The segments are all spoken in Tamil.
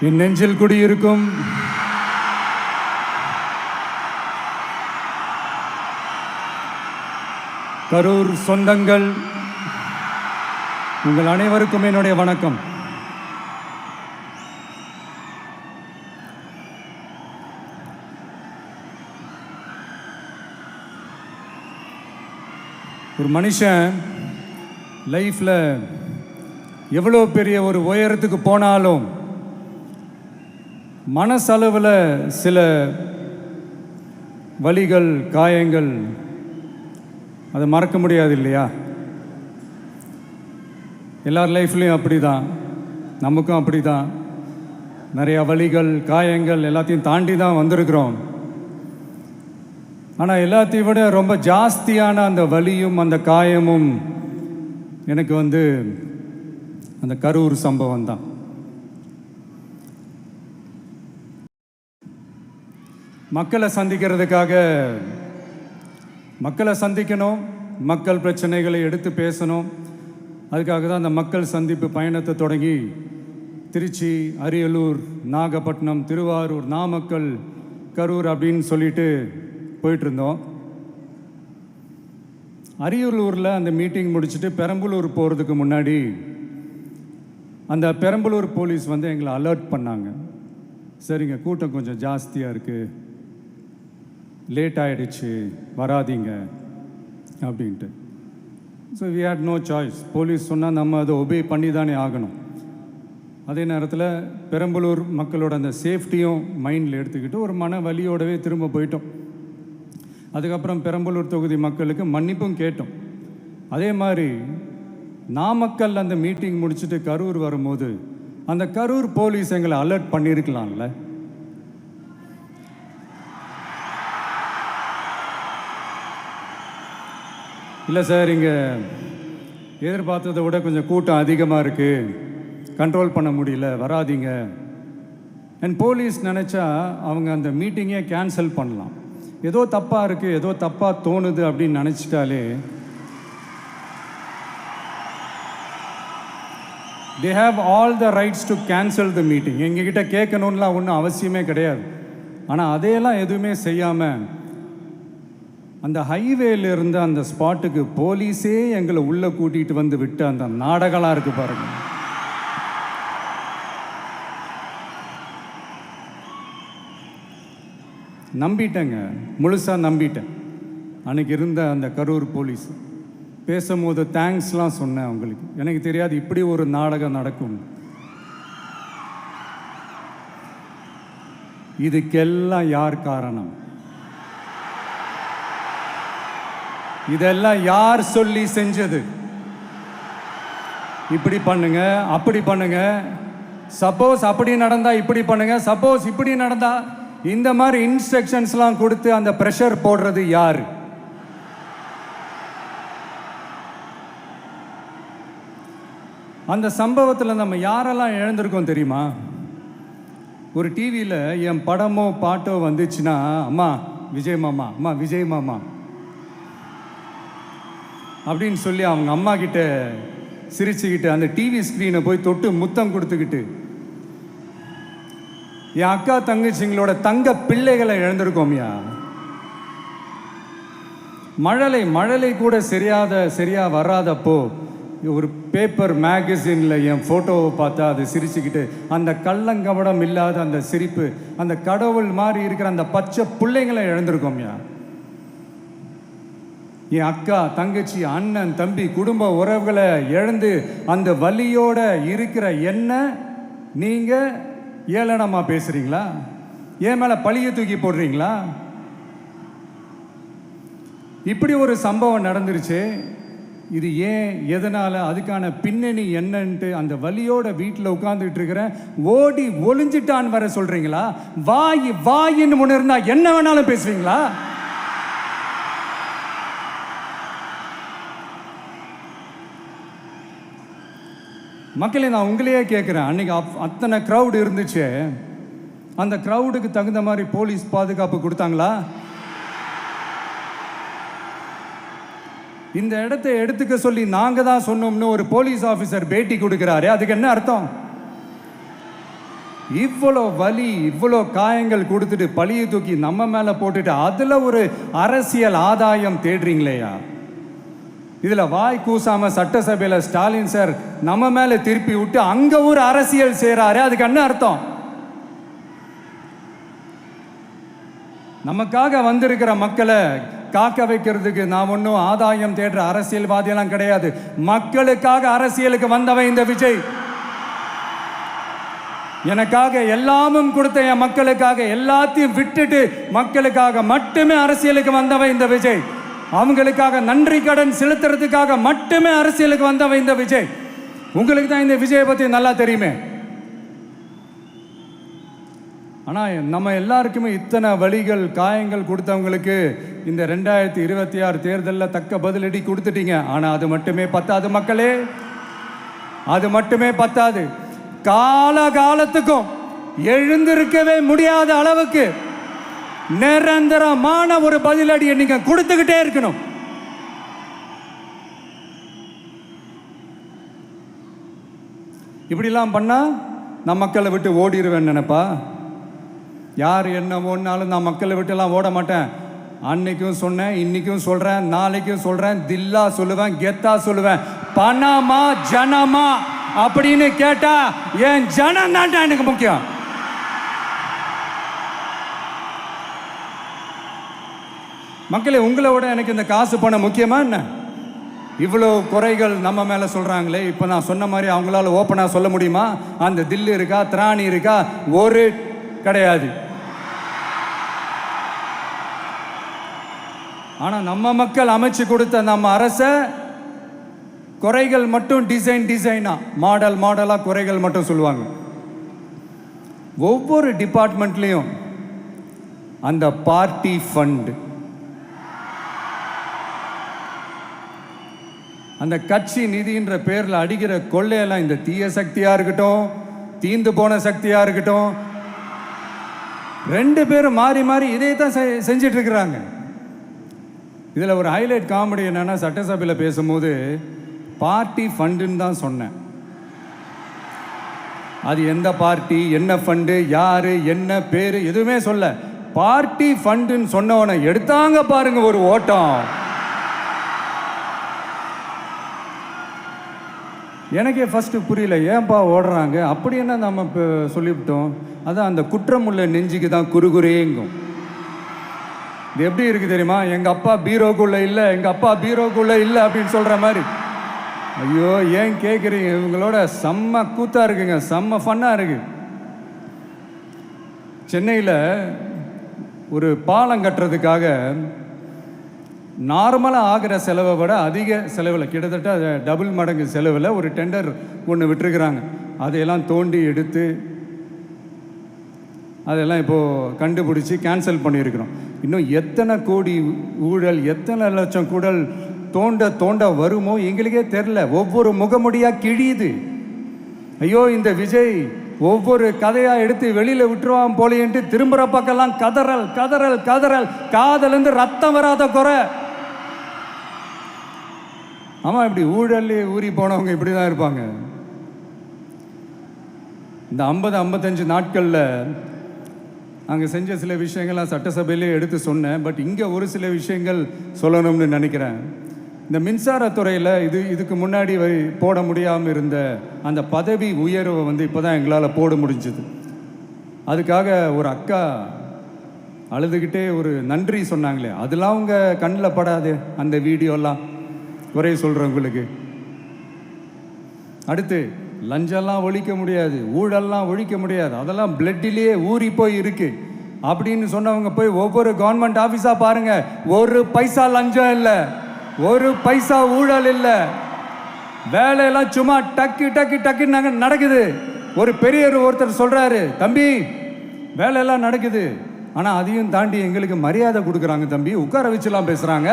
என் நெஞ்சில் குடியிருக்கும் கரூர் சொந்தங்கள், உங்கள் அனைவருக்கும் என்னுடைய வணக்கம். ஒரு மனுஷன் லைஃப்பில் எவ்வளோ பெரிய ஒரு உயரத்துக்கு போனாலும் மனசளவில் சில வலிகள், காயங்கள், அதை மறக்க முடியாது இல்லையா? எல்லார் லைஃப்லேயும் அப்படி தான், நமக்கும் அப்படி தான். நிறையா வலிகள், காயங்கள் எல்லாத்தையும் தாண்டி தான் வந்திருக்கிறோம். ஆனால் எல்லாத்தையும் விட ரொம்ப ஜாஸ்தியான அந்த வலியும் அந்த காயமும் எனக்கு அந்த கரூர் சம்பவம் தான். மக்களை சந்திக்கணும், மக்கள் பிரச்சனைகளை எடுத்து பேசணும். அதுக்காக தான் அந்த மக்கள் சந்திப்பு பயணத்தை தொடங்கி திருச்சி, அரியலூர், நாகப்பட்டினம், திருவாரூர், நாமக்கல், கரூர் அப்படின்னு சொல்லிட்டு போயிட்டுருந்தோம். அரியலூரில் அந்த மீட்டிங் முடிச்சுட்டு பெரம்பலூர் போகிறதுக்கு முன்னாடி அந்த பெரம்பலூர் போலீஸ் எங்களை அலர்ட் பண்ணாங்க. சரிங்க, கூட்டம் கொஞ்சம் ஜாஸ்தியாக இருக்குது, லேட் ஆகிடுச்சு, வராதிங்க அப்படின்ட்டு. So we had no choice. Police சொன்னால் நம்ம அதை ஒபே பண்ணி தானே ஆகணும். அதே நேரத்தில் பெரம்பலூர் மக்களோட அந்த சேஃப்டியும் மைண்டில் எடுத்துக்கிட்டு ஒரு மன வலியோடவே திரும்ப போயிட்டோம். அதுக்கப்புறம் பெரம்பலூர் தொகுதி மக்களுக்கு மன்னிப்பும் கேட்டோம். அதே மாதிரி நாமக்கல் அந்த மீட்டிங் முடிச்சுட்டு கரூர் வரும்போது அந்த கரூர் போலீஸ் எங்களை அலர்ட் பண்ணியிருக்கலாம்ல. இல்லை சார், இங்கே எதிர்பார்த்ததை விட கொஞ்சம் கூட்டம் அதிகமாக இருக்குது, கண்ட்ரோல் பண்ண முடியல, வராதிங்க. அண்ட் போலீஸ் நினச்சா அவங்க அந்த மீட்டிங்கே கேன்சல் பண்ணலாம். ஏதோ தப்பாக இருக்குது, ஏதோ தப்பாக தோணுது அப்படின்னு நினச்சிட்டாலே they have all the rights to cancel the meeting. எங்ககிட்ட கேட்கணும்லாம் ஒன்றும் அவசியமே கிடையாது. ஆனால் அதையெல்லாம் எதுவுமே செய்யாமல் அந்த ஹைவேல இருந்து அந்த ஸ்பாட்டுக்கு போலீஸே எங்களை உள்ளே கூட்டிகிட்டு வந்து விட்டு அந்த நாடகம்லாம் இருக்குது பாருங்க. நம்பிட்டேங்க, முழுசாக நம்பிட்டேன். அன்றைக்கி இருந்த அந்த கரூர் போலீஸ் பேசும்போது தேங்க்ஸ்லாம் சொன்னேன் அவங்களுக்கு. எனக்கு தெரியாது இப்படி ஒரு நாடகம் நடக்கும். இதுக்கெல்லாம் யார் காரணம்? இதெல்லாம் யார் சொல்லி செஞ்சது? இப்படி பண்ணுங்க, அப்படி பண்ணுங்க, சப்போஸ் அப்படி நடந்தா இப்படி பண்ணுங்க, சப்போஸ் இப்படி நடந்தா இந்த மாதிரி இன்ஸ்ட்ரக்ஷன்ஸ்லாம் கொடுத்து அந்த ப்ரெஷர் போடுறது யார்? அந்த சம்பவத்தில் நம்ம யாரெல்லாம் இழந்திருக்கோம் தெரியுமா? ஒரு டிவியில் என் படமோ பாட்டோ வந்துச்சுன்னா, அம்மா விஜய் மாமா, அம்மா விஜய் மாமா அப்படின்னு சொல்லி அவங்க அம்மா கிட்ட சிரிச்சுக்கிட்டு அந்த டிவி ஸ்க்ரீனை போய் தொட்டு முத்தம் கொடுத்துக்கிட்டு என் அக்கா தங்கச்சிங்களோட தங்க பிள்ளைகளை இழந்திருக்கோம்யா. மழலை கூட சரியா வராதப்போ ஒரு பேப்பர் மேகசினில் என் ஃபோட்டோவை பார்த்தா அது சிரிச்சுக்கிட்டு அந்த கள்ளங்கபடம் இல்லாத அந்த சிரிப்பு, அந்த கடவுள் மாதிரி இருக்கிற அந்த பச்சை பிள்ளைங்களை இழந்திருக்கோம்யா. என் அக்கா தங்கச்சி, அண்ணன், தம்பி, குடும்ப உறவுகளை இழந்து அந்த வலியோட இருக்கிற என்ன நீங்கள் ஏளனமாக பேசுகிறீங்களா? என் மேலே பழிய தூக்கி போடுறீங்களா? இப்படி ஒரு சம்பவம் நடந்துருச்சு. இது ஏன், எதனால், அதுக்கான பின்னணி என்னன்ட்டு அந்த வலியோட வீட்டில் உட்கார்ந்துட்டு இருக்கிற ஓடி ஒளிஞ்சிட்டான்னு வர சொல்கிறீங்களா? வாயின்னு முன்னிருந்தா என்ன வேணாலும் பேசுவீங்களா? மக்களே, நான் உங்களையே கேட்குறேன், அன்றைக்கி அத்தனை க்ரௌடு இருந்துச்சு, அந்த க்ரௌடுக்கு தகுந்த மாதிரி போலீஸ் பாதுகாப்பு கொடுத்தாங்களா? இந்த இடத்தை எடுத்துக்க சொல்லி நாங்கள் தான் சொன்னோம்னு ஒரு போலீஸ் ஆஃபீஸர் பேட்டி கொடுக்குறாரு, அதுக்கு என்ன அர்த்தம்? இவ்வளோ வலி, இவ்வளோ காயங்கள் கொடுத்துட்டு பழியை தூக்கி நம்ம மேலே போட்டுட்டு அதில் ஒரு அரசியல் ஆதாயம் தேடுறீங்களேயா? இதில் வாய் கூசாம சட்டசபையில் ஸ்டாலின் சார் நம்ம மேலே திருப்பி விட்டு அங்கே ஒரு அரசியல் செய்கிறாரு. அதுக்கு என்ன அர்த்தம்? நமக்காக வந்திருக்கிற மக்களை காக்க வைக்கிறதுக்கு நான் ஒன்றும் ஆதாயம் தேடுற அரசியல்வாதியெல்லாம் கிடையாது. மக்களுக்காக அரசியலுக்கு வந்தவன் இந்த விஜய். எனக்காக எல்லாமும் கொடுத்த என் மக்களுக்காக எல்லாத்தையும் விட்டுட்டு மக்களுக்காக மட்டுமே அரசியலுக்கு வந்தவன் இந்த விஜய். அவங்களுக்காக நன்றி கடன் செலுத்துறதுக்காக மட்டுமே அரசியலுக்கு வந்தவன் இந்த விஜய். உங்களுக்கு தான் இந்த விஜயை பற்றி நல்லா தெரியுமே. ஆனால் நம்ம எல்லாருக்குமே இத்தனை வலிகள் காயங்கள் கொடுத்தவங்களுக்கு இந்த 2026 தேர்தலில் தக்க பதிலடி கொடுத்துட்டீங்க. ஆனால் அது மட்டுமே பத்தாது மக்களே, அது மட்டுமே பத்தாது. காலகாலத்துக்கும் எழுந்திருக்கவே முடியாத அளவுக்கு நிரந்தரமான ஒரு பதிலடியை நீங்க கொடுத்துக்கிட்டே இருக்கணும். இப்படிலாம் பண்ணா நான் மக்களை விட்டு ஓடிடுவேன் நினைப்பா? யார் என்ன ஓடினாலும் நான் மக்களை விட்டுலாம் ஓட மாட்டேன். அன்னைக்கும் சொன்னேன், இன்னைக்கும் சொல்றேன், நாளைக்கும் சொல்றேன், தில்லா சொல்லுவேன், கெத்தா சொல்லுவேன். பணமா ஜனமா அப்படின்னு கேட்டா என் ஜனம் தான்டா எனக்கு முக்கியம். மக்களே, உங்களை விட எனக்கு இந்த காசு பணம் முக்கியமா என்ன? இவ்வளோ குறைகள் நம்ம மேலே சொல்கிறாங்களே, இப்போ நான் சொன்ன மாதிரி அவங்களால ஓப்பனாக சொல்ல முடியுமா? அந்த தில்லு இருக்கா, திராணி இருக்கா? ஒரு கிடையாது. ஆனால் நம்ம மக்கள் அமைச்சு கொடுத்த நம்ம அரசை குறைகள் மட்டும் டிசைனா மாடலாக குறைகள் மட்டும் சொல்லுவாங்க. ஒவ்வொரு டிபார்ட்மெண்ட்லேயும் அந்த பார்ட்டி ஃபண்ட், அந்த கட்சி நிதின்ற பேரில் அடிக்கிற கொள்ளையெல்லாம் இந்த தீய சக்தியாக இருக்கட்டும், தீந்து போன சக்தியாக இருக்கட்டும், ரெண்டு பேரும் மாறி மாறி இதே தான் செஞ்சிட்டு இருக்கிறாங்க. இதில் ஒரு ஹைலைட் காமெடி என்னன்னா, சட்டசபையில் பேசும்போது பார்ட்டி ஃபண்டுன்னு தான் சொன்னேன். அது எந்த பார்ட்டி, என்ன ஃபண்டு, யாரு, என்ன பேரு எதுவுமே சொல்ல. பார்ட்டி ஃபண்டுன்னு சொன்னவனை எடுத்தாங்க பாருங்க ஒரு ஓட்டம். எனக்கே ஃபர்ஸ்ட் புரியல, ஏன்பா ஓடுறாங்க? அப்படி என்ன நம்ம இப்போ சொல்லிவிட்டோம்? அதான் அந்த குற்றம் உள்ள நெஞ்சுக்கு தான் குறுகுறேங்கும். இது எப்படி இருக்கு தெரியுமா? எங்க அப்பா பீரோக்குள்ள இல்லை, எங்க அப்பா பீரோக்குள்ள இல்லை அப்படின்னு சொல்ற மாதிரி. ஐயோ, ஏன் கேட்குறீங்க? இவங்களோட செம்ம கூத்தா இருக்குங்க, செம்ம ஃபன்னா இருக்கு. சென்னையில் ஒரு பாலம் கட்டுறதுக்காக நார்மலாக ஆகிற செலவை விட அதிக செலவில், கிட்டத்தட்ட டபுள் மடங்கு செலவில் ஒரு டெண்டர் ஒன்று விட்டுருக்குறாங்க. அதையெல்லாம் தோண்டி எடுத்து அதெல்லாம் இப்போது கண்டுபிடிச்சி கேன்சல் பண்ணியிருக்கிறோம். இன்னும் எத்தனை கோடி ஊழல், எத்தனை லட்சம் கூடல் தோண்ட வருமோ எங்களுக்கே தெரில. ஒவ்வொரு முகமுடியாக கிழியுது. ஐயோ, இந்த விஜய் ஒவ்வொரு கதையாக எடுத்து வெளியில் விட்டுருவான் போலேன்ட்டு திரும்புகிற பக்கம்லாம் கதறல் கதறல் கதறல். காதலேருந்து ரத்தம் வராத குறை. ஆமாம், இப்படி ஊழல்லே ஊறி போனவங்க இப்படி தான் இருப்பாங்க. இந்த 50-55 நாட்களில் அங்கே செஞ்ச சில விஷயங்கள்லாம் சட்டசபையிலே எடுத்து சொன்னேன். பட் இங்கே ஒரு சில விஷயங்கள் சொல்லணும்னு நினைக்கிறேன். இந்த மின்சாரத்துறையில் இதுக்கு முன்னாடி போட முடியாமல் இருந்த அந்த பதவி உயர்வை இப்போ தான் எங்களால் போட முடிஞ்சுது. அதுக்காக ஒரு அக்கா அழுதுகிட்டே ஒரு நன்றி சொன்னாங்களே, அதெல்லாம் அவங்க கண்ணில் படாது அந்த வீடியோலாம், குறை சொல்கிறவங்களுக்கு. அடுத்து லஞ்சம்லாம் ஒழிக்க முடியாது, ஊழல்லாம் ஒழிக்க முடியாது, அதெல்லாம் பிளட்டிலேயே ஊறி போய் இருக்கு அப்படின்னு சொன்னவங்க போய் ஒவ்வொரு கவர்மெண்ட் ஆஃபீஸாக பாருங்க. ஒரு பைசா லஞ்சம் இல்லை, ஒரு பைசா ஊழல் இல்லை. வேலையெல்லாம் சும்மா டக்கு டக்கு டக்குன்னு நடக்குது. ஒரு பெரியவர் ஒருத்தர் சொல்கிறாரு, தம்பி வேலையெல்லாம் நடக்குது, ஆனால் அதையும் தாண்டி எங்களுக்கு மரியாதை கொடுக்குறாங்க தம்பி, உட்கார வச்சுலாம் பேசுகிறாங்க.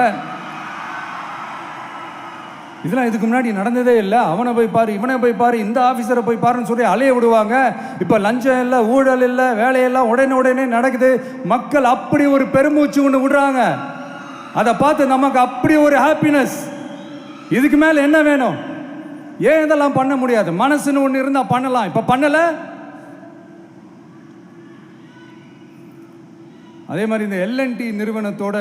இதெல்லாம் இதுக்கு முன்னாடி நடந்ததே இல்லை. அவனை போய் பாரு, இவனை போய் பாரு, இந்த ஆஃபீஸரை போய் பாருன்னு சொல்லி அலைய விடுவாங்க. இப்போ லஞ்சம் இல்லை, ஊழல் இல்லை, வேலையெல்லாம் உடனே நடக்குது. மக்கள் அப்படி ஒரு பெருமூச்சு ஒன்று விடுறாங்க. அதை பார்த்து நமக்கு அப்படி ஒரு ஹாப்பினஸ். இதுக்கு மேலே என்ன வேணும்? ஏன் இதெல்லாம் பண்ண முடியாது? மனசுன்னு ஒன்று இருந்தால் பண்ணலாம். இப்போ பண்ணலை. அதே மாதிரி இந்த எல்என்டி நிறுவனத்தோட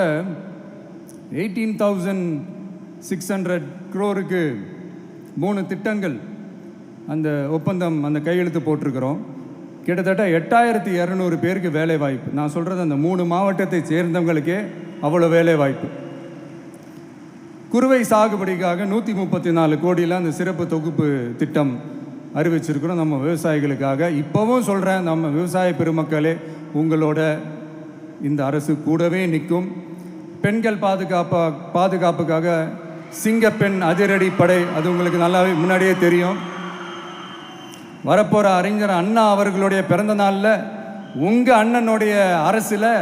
18,600 crore-க்கு 3 திட்டங்கள் அந்த ஒப்பந்தம் அந்த கையெழுத்து போட்டிருக்கிறோம். கிட்டத்தட்ட 8,200 பேருக்கு வேலை வாய்ப்பு. நான் சொல்கிறது அந்த 3 மாவட்டத்தை சேர்ந்தவங்களுக்கே அவ்வளோ வேலை வாய்ப்பு. குறுவை சாகுபடிக்காக 134 கோடியில் அந்த சிறப்பு தொகுப்பு திட்டம் அறிவிச்சிருக்கிறோம் நம்ம விவசாயிகளுக்காக. இப்போவும் சொல்கிறேன், நம்ம விவசாய பெருமக்களே, உங்களோட இந்த அரசு கூடவே நிற்கும். பெண்கள் பாதுகாப்புக்காக சிங்கப்பெண் அதிரடி படை, அது உங்களுக்கு நல்லாவே முன்னாடியே தெரியும். வரப்போகிற அறிஞர் அண்ணா அவர்களுடைய பிறந்த நாளில் உங்கள் அண்ணனுடைய அரசில்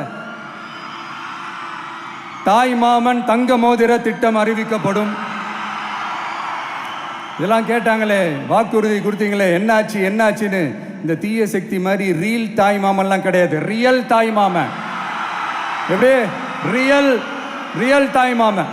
தாய் மாமன் தங்க மோதிர திட்டம் அறிவிக்கப்படும். இதெல்லாம் கேட்டாங்களே, வாக்குறுதி கொடுத்தீங்களே, என்னாச்சு என்னாச்சுன்னு. இந்த தீய சக்தி மாதிரி ரியல் தாய் மாமன்லாம் கிடையாது, ரியல் தாய் மாமன். எப்படி ரியல் தாய் மாமன்.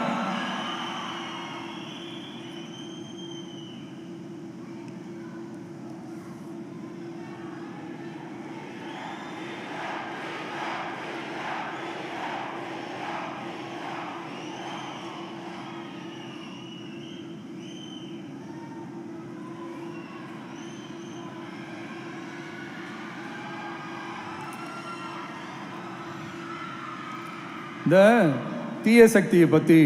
இந்த தீய சக்தியை பற்றி,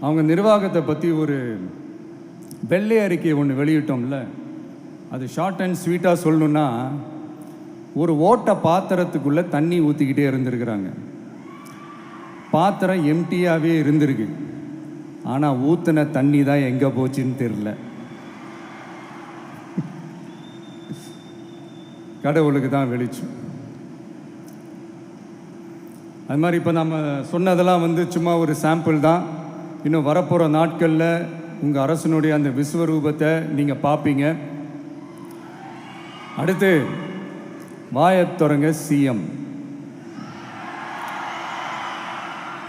அவங்க நிர்வாகத்தை பற்றி ஒரு வெள்ளை அறிக்கை ஒன்று வெளியிட்டோம்ல, அது ஷார்ட் அண்ட் ஸ்வீட்டாக சொல்லணுன்னா, ஒரு ஓட்ட பாத்திரத்துக்குள்ளே தண்ணி ஊற்றிக்கிட்டே இருந்திருக்கிறாங்க. பாத்திரம் எம்டியாகவே இருந்திருக்கு, ஆனால் ஊற்றின தண்ணி தான் எங்கே போச்சுன்னு தெரில. கடவுளுக்கு தான் வெளிச்சம். அது மாதிரி இப்போ நம்ம சொன்னதெல்லாம் சும்மா ஒரு சாம்பிள் தான். இன்னும் வரப்போகிற நாட்களில் உங்கள் அரசனுடைய அந்த விஸ்வரூபத்தை நீங்கள் பார்ப்பீங்க. அடுத்து வாயத்துறங்க சிஎம்.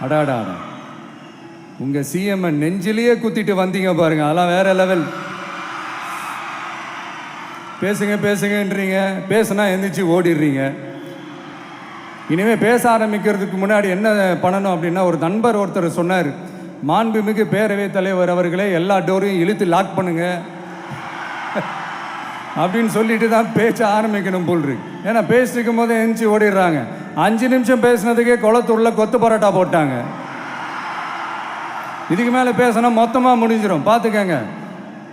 அடாடா, உங்கள் சிஎம் நெஞ்சிலேயே குத்திட்டு வந்தீங்க பாருங்க, அதெல்லாம் வேற லெவல். பேசுங்கன்றீங்க, பேசுனா எந்திரிச்சு ஓடிடுறீங்க. இனிமேல் பேச ஆரம்பிக்கிறதுக்கு முன்னாடி என்ன பண்ணணும் அப்படின்னா, ஒரு நண்பர் ஒருத்தர் சொன்னார், மாண்புமிகு பேரவைத் தலைவர் அவர்களே, எல்லா டோரையும் இழுத்து லாக் பண்ணுங்க அப்படின்னு சொல்லிட்டு தான் பேச ஆரம்பிக்கணும் போல் இருக்கு. ஏன்னா பேசிருக்கும் போதே எந்திரிச்சு ஓடிடுறாங்க. 5 நிமிஷம் பேசினதுக்கே குளத்தூரில் கொத்து பரோட்டா போட்டாங்க. இதுக்கு மேலே பேசினா மொத்தமாக முடிஞ்சிடும், பார்த்துக்கங்க.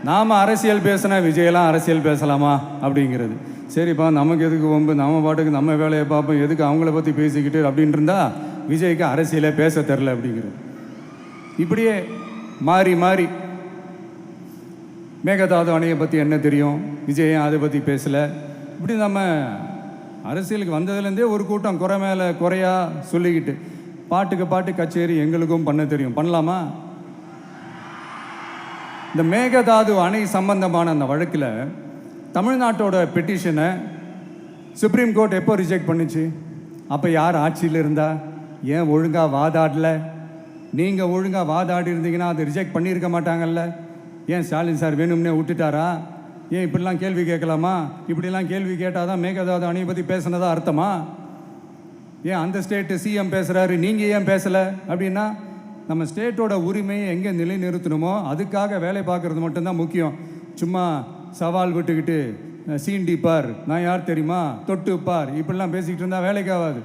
நாம் அரசியல் பேசினா விஜயெல்லாம் அரசியல் பேசலாமா அப்படிங்கிறது. சரிப்பா, நமக்கு எதுக்கு வம்பு, நம்ம பாட்டுக்கு நம்ம வேலையை பார்ப்போம், எதுக்கு அவங்கள பற்றி பேசிக்கிட்டு அப்படின்னு இருந்தால் விஜய்க்கு அரசியலே பேச தெரில அப்படிங்கிறது. இப்படியே மாறி மாறி மேகதாது அணையை பற்றி என்ன தெரியும், விஜயம் அதை பற்றி பேசலை. இப்படி நம்ம அரசியலுக்கு வந்ததுலேருந்தே ஒரு கூட்டம் குறை மேலே குறையா சொல்லிக்கிட்டு, பாட்டுக்கு பாட்டு கச்சேரி எங்களுக்கும் பண்ண தெரியும், பண்ணலாமா? இந்த மேகதாது அணை சம்பந்தமான அந்த வழக்கில் தமிழ்நாட்டோட பெட்டிஷனை சுப்ரீம் கோர்ட் எப்போ ரிஜெக்ட் பண்ணுச்சு? அப்போ யார் ஆட்சியில் இருந்தா? ஏன் ஒழுங்காக வாதாடலை? நீங்கள் ஒழுங்காக வாதாடி இருந்தீங்கன்னா அதை ரிஜெக்ட் பண்ணியிருக்க மாட்டாங்கல்ல. ஏன் ஸ்டாலின் சார் வேணும்னே விட்டுட்டாரா? ஏன் இப்படிலாம் கேள்வி கேட்கலாமா? இப்படிலாம் கேள்வி கேட்டால் தான் மேகதாது அணையை பற்றி பேசுனதா அர்த்தமா? ஏன் அந்த ஸ்டேட்டு சிஎம் பேசுகிறாரு, நீங்கள் ஏன் பேசலை அப்படின்னா, நம்ம ஸ்டேட்டோட உரிமையை எங்கே நிலைநிறுத்தணுமோ அதுக்காக வேலை பார்க்குறது மட்டும்தான் முக்கியம். சும்மா சவால் விட்டுக்கிட்டு சீண்டி பார், நான் யார் தெரியுமா, தொட்டு பார், இப்படிலாம் பேசிக்கிட்டு இருந்தால் வேலைக்கு ஆகாது.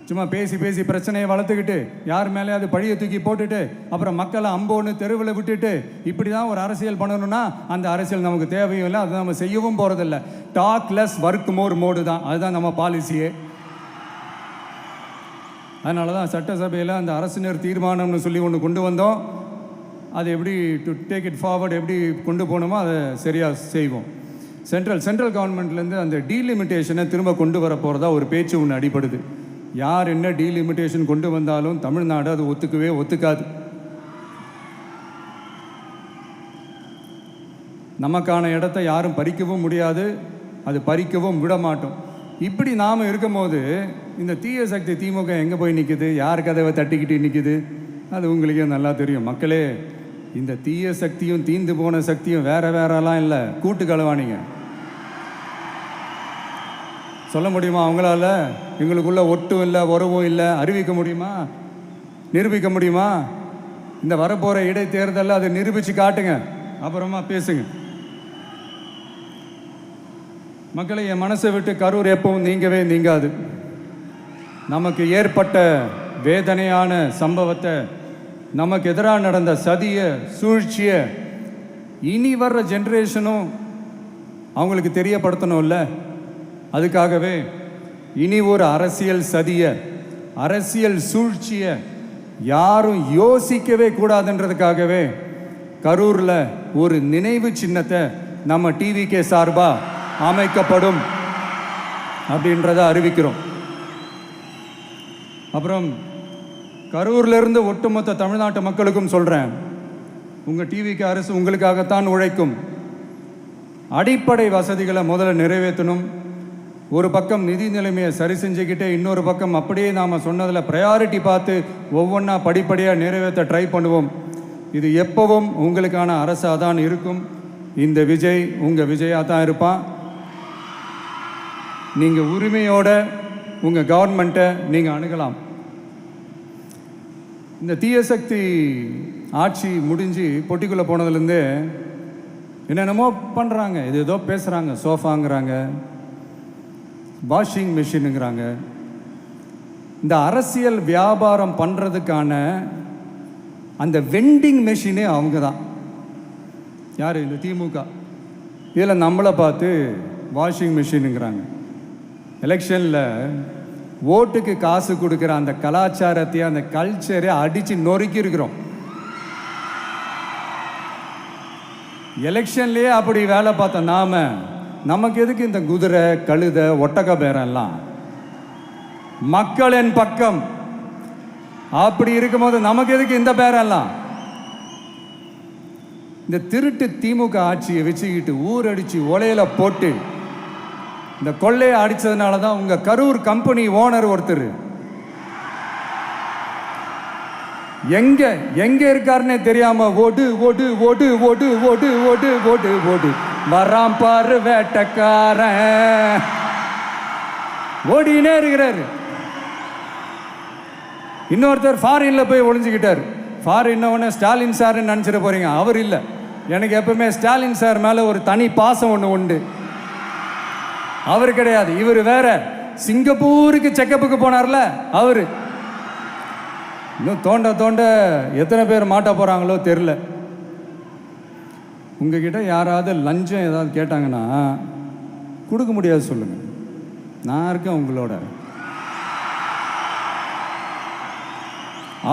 சும்மா பேசி பேசி பிரச்சனையை வளர்த்துக்கிட்டு யார் மேலே அது பழியை தூக்கி போட்டுட்டு அப்புறம் மக்களை அம்போன்னு தெருவில் விட்டுட்டு இப்படி தான் ஒரு அரசியல் பண்ணணும்னா அந்த அரசியல் நமக்கு தேவையும் இல்லை, அது நம்ம செய்யவும் போகிறதில்ல. Talk less work more mode தான், அதுதான் நம்ம பாலிசியே. அதனால தான் சட்டசபையில் அந்த அரசினர் தீர்மானம்னு சொல்லி ஒன்று கொண்டு வந்தோம். அது எப்படி டு டேக் இட் ஃபார்வர்ட் எப்படி கொண்டு போகணுமோ அதை சரியாக செய்வோம். சென்ட்ரல் கவர்மெண்ட்லேருந்து அந்த டீலிமிட்டேஷனை திரும்ப கொண்டு வர போகிறதா ஒரு பேச்சு ஒன்று அடிப்படுது. யார் என்ன டீலிமிட்டேஷன் கொண்டு வந்தாலும் தமிழ்நாடு அது ஒத்துக்காது. நமக்கான இடத்தை யாரும் பறிக்கவும் முடியாது, அது பறிக்கவும் விட மாட்டோம். இப்படி நாம் இருக்கும் போது இந்த தீய சக்தி திமுக எங்கே போய் நிற்குது, யார் கதவை தட்டிக்கிட்டு நிற்குது, அது உங்களுக்கே நல்லா தெரியும். மக்களே, இந்த தீய சக்தியும் தீந்து போன சக்தியும் வேறலாம் இல்லை, கூட்டு களவாணிங்க. சொல்ல முடியுமா அவங்களால? எங்களுக்குள்ள ஒட்டும் இல்லை, உறவும் இல்லை, அறிவிக்க முடியுமா? நிரூபிக்க முடியுமா? இந்த வரப்போகிற இடைத்தேர்தலில் அதை நிரூபித்து காட்டுங்க, அப்புறமா பேசுங்க. மக்களை, என் மனசை விட்டு கரூர் எப்பவும் நீங்கவே நீங்காது. நமக்கு ஏற்பட்ட வேதனையான சம்பவத்தை, நமக்கு எதிராக நடந்த சதியை, சூழ்ச்சியை இனி வர்ற ஜென்ரேஷனும் அவங்களுக்கு தெரியப்படுத்தணும்ல. அதுக்காகவே இனி ஒரு அரசியல் சதியை, அரசியல் சூழ்ச்சியை யாரும் யோசிக்கவே கூடாதுன்றதுக்காகவே கரூரில் ஒரு நினைவு சின்னத்தை நம்ம டிவிகே சார்பாக அமைக்கப்படும் அப்படின்றத அறிவிக்கிறோம். அப்புறம் கரூர்லேருந்து ஒட்டுமொத்த தமிழ்நாட்டு மக்களுக்கும் சொல்கிறேன், உங்கள் டிவிகே அரசு உங்களுக்காகத்தான் உழைக்கும். அடிப்படை வசதிகளை முதல்ல நிறைவேற்றணும். ஒரு பக்கம் நிதி நிலைமையை சரி செஞ்சுக்கிட்டே, இன்னொரு பக்கம் அப்படியே நாம் சொன்னதில் ப்ரையாரிட்டி பார்த்து ஒவ்வொன்றா படிப்படியாக நிறைவேற்ற ட்ரை பண்ணுவோம். இது எப்பவும் உங்களுக்கான அரசாக தான் இருக்கும். இந்த விஜய் உங்கள் விஜயாக தான் இருப்பான். நீங்கள் உரிமையோட உங்கள் கவர்மெண்ட்டை நீங்கள் அணுகலாம். இந்த தீயசக்தி ஆட்சி முடிஞ்சு பொட்டிக்குள்ளே போனதுலேருந்தே என்னென்னமோ பண்ணுறாங்க, இது ஏதோ பேசுகிறாங்க. சோஃபாங்கிறாங்க, வாஷிங் மிஷினுங்கிறாங்க. இந்த அரசியல் வியாபாரம் பண்ணுறதுக்கான அந்த வெண்டிங் மெஷினே அவங்க தான். யார்? இந்த திமுக. இதில் நம்மளை பார்த்து வாஷிங் மிஷினுங்கிறாங்க. எலெக்ஷனில் ஓட்டுக்கு காசு கொடுக்குற அந்த கலாச்சாரத்தையும் அந்த கல்ச்சரை அடித்து நொறுக்கி இருக்கிறோம். எலெக்ஷன்லேயே அப்படி வேலை பார்த்த நமக்கு எதுக்கு இந்த குதிரை, கழுதை, ஒட்டக பேரெல்லாம்? மக்களின் பக்கம் அப்படி இருக்கும்போது நமக்கு எதுக்கு இந்த பேரெல்லாம்? இந்த திருட்டு திமுக ஆட்சியை வச்சுக்கிட்டு ஊரடிச்சு ஒலையில போட்டு இந்த கொள்ளையை அடிச்சதுனால தான் உங்க கரூர் கம்பெனி ஓனர் ஒருத்தர் எங்க எங்க இருக்காருன்னே தெரியாம ஓடு ஓடு ஓடு ஓடு ஓடு ஓடு ஓடு ஓடு வராம் பாரு வேட்டக்காரன் ஓடினே இருக்கிறாரு. இன்னொருத்தர் ஃபாரின்ல போய் ஒளிஞ்சுக்கிட்டார். ஃபாரின் ஸ்டாலின் சார் நினைச்சிட போறீங்க, அவர் இல்லை. எனக்கு எப்பவுமே ஸ்டாலின் சார் மேல ஒரு தனி பாசம் ஒன்று உண்டு. அவர் கிடையாது, இவர் வேற. சிங்கப்பூருக்கு செக்கப்புக்கு போனார்ல அவரு. இன்னும் தோண்ட தோண்ட எத்தனை பேர் மாட்ட போறாங்களோ தெரியல. உங்ககிட்ட யாராவது லஞ்சம் ஏதாவது கேட்டாங்கன்னா கொடுக்க முடியாது சொல்லுங்க, நான் இருக்கேன் உங்களோட.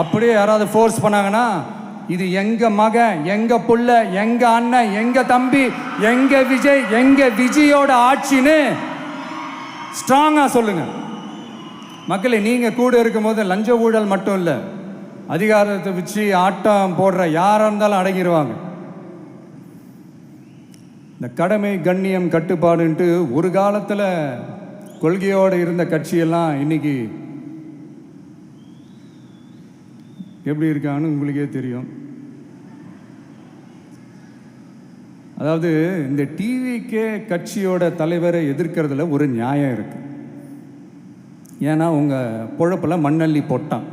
அப்படியே யாராவது ஃபோர்ஸ் பண்ணாங்கன்னா இது எங்க மகன், எங்க புள்ள, எங்க அண்ணன், எங்க தம்பி, எங்க விஜய், எங்க விஜயோட ஆட்சின்னு ஸ்ட்ராங்கா சொல்லுங்க. மக்களை, நீங்க கூட இருக்கும்போது லஞ்ச ஊழல் மட்டும் இல்லை, அதிகாரத்தை வச்சு ஆட்டம் போடுற யாரா இருந்தாலும் அடங்கிடுவாங்க. இந்த கடமை, கண்ணியம், கட்டுப்பாடுன்ட்டு ஒரு காலத்தில் கொள்கையோடு இருந்த கட்சியெல்லாம் இன்னைக்கு எப்படி இருக்கான்னு உங்களுக்கே தெரியும். அதாவது இந்த டிவிகே கட்சியோட தலைவரை எதிர்க்கிறதுல ஒரு நியாயம் இருக்கு. ஏன்னா உங்க பொழப்பில் மண்ணள்ளி போட்டான்.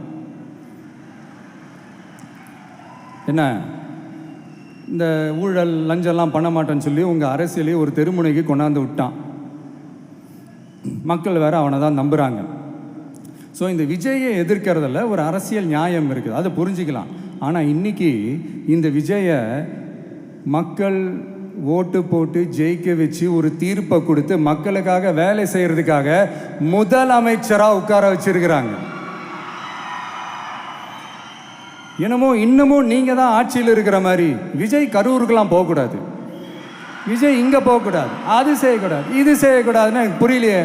என்ன இந்த ஊழல் லஞ்சம்லாம் பண்ண மாட்டேன்னு சொல்லி உங்கள் அரசியலையே ஒரு தெருமுனைக்கு கொண்டாந்து விட்டான். மக்கள் வேற அவனை தான் நம்புகிறாங்க. ஸோ இந்த விஜயை எதிர்க்கிறதுல ஒரு அரசியல் நியாயம் இருக்குது, அதை புரிஞ்சுக்கலாம். ஆனால் இன்னைக்கு இந்த விஜயை மக்கள் ஓட்டு போட்டு ஜெயிக்க வச்சு ஒரு தீர்ப்பை கொடுத்து மக்களுக்காக வேலை செய்கிறதுக்காக முதலமைச்சராக உட்கார வச்சிருக்கிறாங்க. என்னமோ இன்னமும் நீங்கள் தான் ஆட்சியில் இருக்கிற மாதிரி. விஜய் கரூருக்கெல்லாம் போகக்கூடாது, விஜய் இங்கே போகக்கூடாது, அது செய்யக்கூடாது, இது செய்யக்கூடாதுன்னு எனக்கு புரியலையே.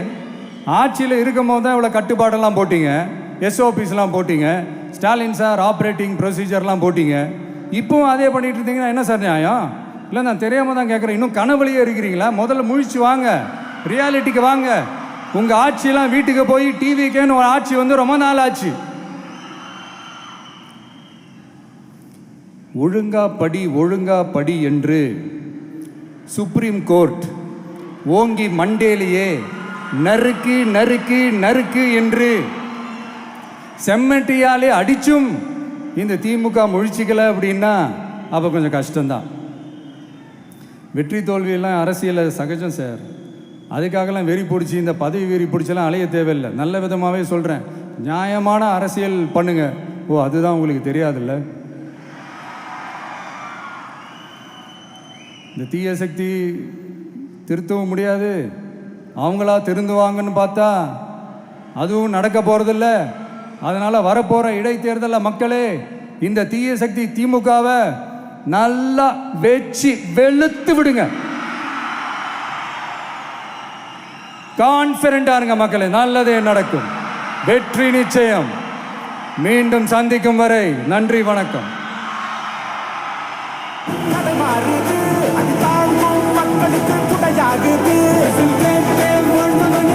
ஆட்சியில் இருக்கும் போது தான் இவ்வளோ கட்டுப்பாடெல்லாம் போட்டிங்க, எஸ்ஓபிஸ்லாம் போட்டிங்க, ஸ்டாலின் சார் ஆப்ரேட்டிங் ப்ரொசீஜர்லாம் போட்டிங்க. இப்போவும் அதே பண்ணிட்டு இருந்தீங்கன்னா என்ன சார் நியாயம்? இல்லை, நான் தெரியாமல் தான் கேட்குறேன். இன்னும் கனவுலையே இருக்கிறீங்களா? முதல்ல முழிச்சு வாங்க, ரியாலிட்டிக்கு வாங்க. உங்கள் ஆட்சியெல்லாம் வீட்டுக்கு போய் டிவிக்கேன்னு ஒரு ஆட்சி வந்து ரொம்ப நாள் ஆச்சு. ஒழுங்கா படி என்று சுப்ரீம் கோர்ட் ஓங்கி மண்டேலியே நறுக்கு நறுக்கு நறுக்கு என்று செம்மட்டியாலே அடிச்சும் இந்த திமுக முழிச்சிக்கல அப்படின்னா அப்போ கொஞ்சம் கஷ்டம்தான். வெற்றி தோல்வியெல்லாம் அரசியலில் சகஜம் சார். அதுக்காகலாம் வெறி பிடிச்சி இந்த பதவி வெறி பிடிச்செல்லாம் அலைய தேவையில்லை. நல்ல விதமாகவே சொல்கிறேன், நியாயமான அரசியல் பண்ணுங்க. ஓ, அதுதான் உங்களுக்கு தெரியாதுல்ல. இந்த தீய சக்தி திருத்தவும் முடியாது, அவங்களா திருந்துவாங்கன்னு பார்த்தா அதுவும் நடக்க போகிறதில்ல. அதனால் வரப்போகிற இடைத்தேர்தலில் மக்களே இந்த தீய சக்தி திமுகவை நல்லா வெச்சு வெளுத்து விடுங்க. கான்ஃபிடண்டா இருங்க மக்களே, நல்லதே நடக்கும், வெற்றி நிச்சயம். மீண்டும் சந்திக்கும் வரை நன்றி, வணக்கம்.